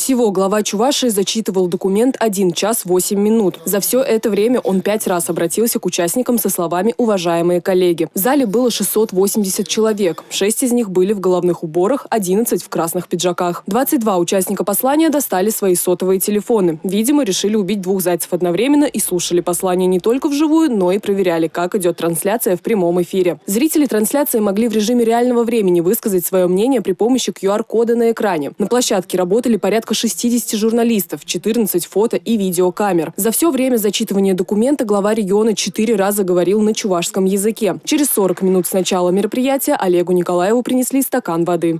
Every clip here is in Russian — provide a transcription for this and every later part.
Всего глава Чувашии зачитывал документ 1 час 8 минут. За все это время он 5 раз обратился к участникам со словами «уважаемые коллеги». В зале было 680 человек. 6 из них были в головных уборах, 11 в красных пиджаках. 22 участника послания достали свои сотовые телефоны. Видимо, решили убить 2 зайцев одновременно и слушали послание не только вживую, но и проверяли, как идет трансляция в прямом эфире. Зрители трансляции могли в режиме реального времени высказать свое мнение при помощи QR-кода на экране. На площадке работали порядка 60 журналистов, 14 фото- и видеокамер. За все время зачитывания документа глава региона 4 раза говорил на чувашском языке. Через 40 минут с начала мероприятия Олегу Николаеву принесли стакан воды.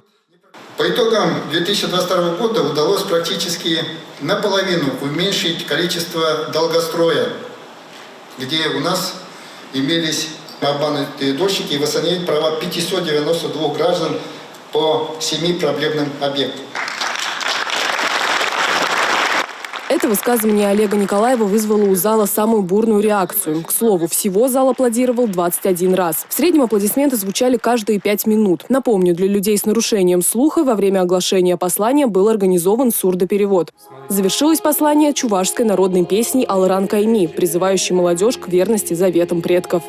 По итогам 2022 года удалось практически наполовину уменьшить количество долгостроя, где у нас имелись обманутые дольщики, и восстановить права 592 граждан по 7 проблемным объектам. Это высказывание Олега Николаева вызвало у зала самую бурную реакцию. К слову, всего зал аплодировал 21 раз. В среднем аплодисменты звучали каждые 5 минут. Напомню, для людей с нарушением слуха во время оглашения послания был организован сурдоперевод. Завершилось послание чувашской народной песней «Алран Кайми», призывающей молодежь к верности заветам предков.